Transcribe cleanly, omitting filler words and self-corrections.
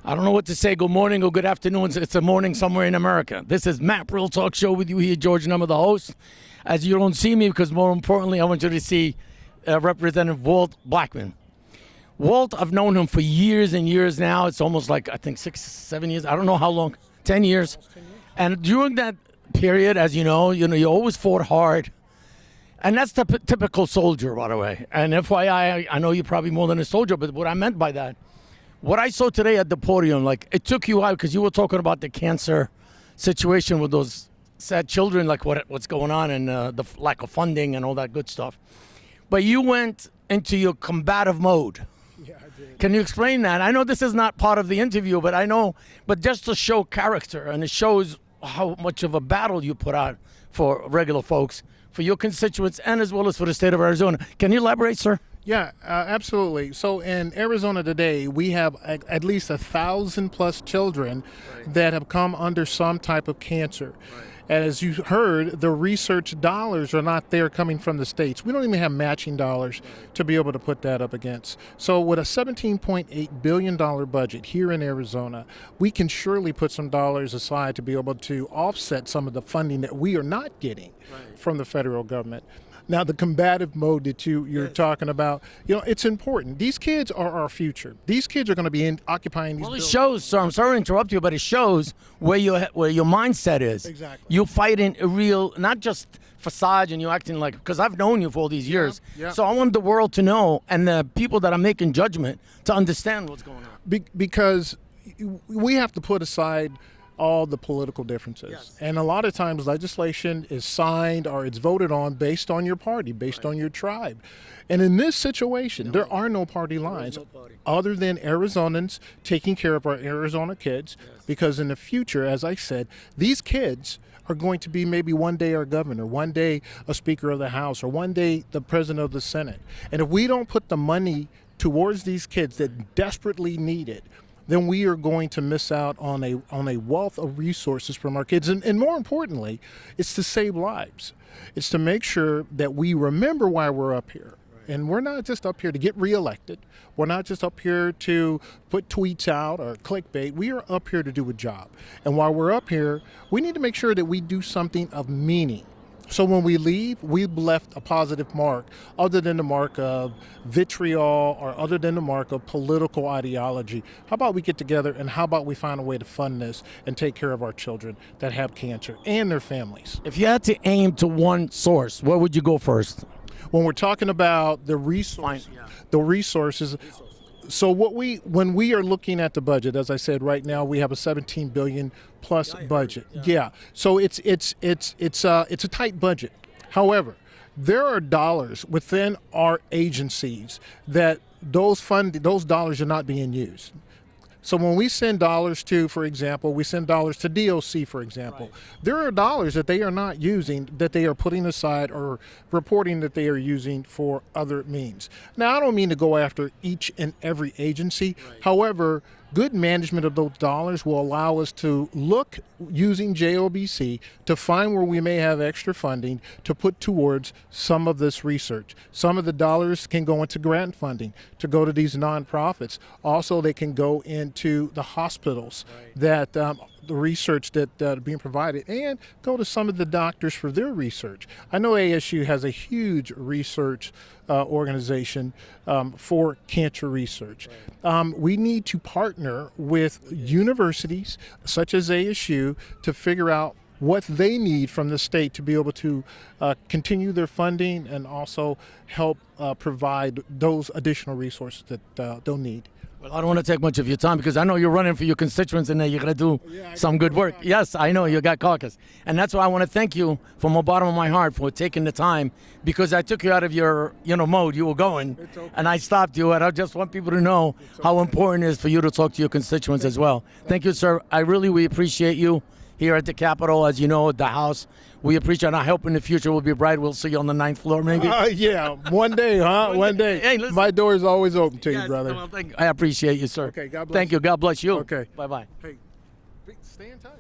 I don't know what to say. Good morning or good afternoon. It's a morning somewhere in America. This is MAAP Real Talk Show with you here, George Nemeh, the host. As you don't see me, because more importantly, I want you to see Representative Walt Blackman. Walt, I've known him for years and years now. It's almost like, I think, 6, 7 years. I don't know how long. 10 years. And during that period, as you know, you always fought hard. And that's the typical soldier, by the way. And FYI, I know you're probably more than a soldier, but what I meant by that, what I saw today at the podium, like, it took you out because you were talking about the cancer situation with those sad children, like what's going on and the lack of funding and all that good stuff. But you went into your combative mode. Yeah, I did. Can you explain that? I know this is not part of the interview, but just to show character, and it shows how much of a battle you put out for regular folks, for your constituents, and as well as for the state of Arizona. Can you elaborate, sir? Yeah, absolutely. So in Arizona today, we have at least 1,000+ children that have come under some type of cancer. And as you heard, the research dollars are not there coming from the states. We don't even have matching dollars to be able to put that up against. So with a $17.8 billion budget here in Arizona, we can surely put some dollars aside to be able to offset some of the funding that we are not getting from the federal government. Now, the combative mode that you're talking about, it's important. These kids are our future. These kids are going to be occupying these buildings. It shows, sir, I'm sorry to interrupt you, but it shows where your mindset is. Exactly. You're fighting a real, not just facade, and you're acting like, because I've known you for all these years. Yeah. So I want the world to know, and the people that are making judgment, to understand what's going on. Because we have to put aside all the political differences. Yes. And a lot of times legislation is signed or it's voted on based on your party, based on your tribe. And in this situation, there are no party lines other than Arizonans taking care of our Arizona kids, because in the future, as I said, these kids are going to be maybe one day our governor, one day a speaker of the House, or one day the president of the Senate. And if we don't put the money towards these kids that desperately need it, then we are going to miss out on a wealth of resources from our kids. And more importantly, it's to save lives. It's to make sure that we remember why we're up here. And we're not just up here to get reelected. We're not just up here to put tweets out or clickbait. We are up here to do a job. And while we're up here, we need to make sure that we do something of meaning. So when we leave, we've left a positive mark, other than the mark of vitriol or other than the mark of political ideology. How about we get together, and how about we find a way to fund this and take care of our children that have cancer and their families? If you had to aim to one source, where would you go first? When we're talking about the resources, so when we are looking at the budget, as I said, right now we have a $17 billion plus budget. Yeah. So it's a tight budget. However, there are dollars within our agencies that those dollars are not being used. So when we send dollars to, for example, we send dollars to DOC, for example, there are dollars that they are not using, that they are putting aside or reporting that they are using for other means. Now, I don't mean to go after each and every agency. However, good management of those dollars will allow us to look using JOBC to find where we may have extra funding to put towards some of this research. Some of the dollars can go into grant funding to go to these nonprofits. Also, they can go into the hospitals that the research that are being provided, and go to some of the doctors for their research. I know ASU has a huge research organization for cancer research. We need to partner with universities such as ASU to figure out what they need from the state to be able to continue their funding and also help provide those additional resources that they'll need. Well, I don't want to take much of your time, because I know you're running for your constituents and you're going to do some good work. Yes, I know you got caucus. And that's why I want to thank you from the bottom of my heart for taking the time, because I took you out of your mode you were going, and I stopped you. And I just want people to know how important it is for you to talk to your constituents as well. Thank you, sir. We appreciate you here at the Capitol, as you know, at the House. We appreciate it. And I hope in the future will be bright. We'll see you on the 9th floor, maybe. Yeah, one day, huh? One day. Hey, listen. My door is always open to you, brother. Well, I appreciate you, sir. Okay, God bless Thank you. God bless you. Okay. Bye-bye. Hey, stay in touch.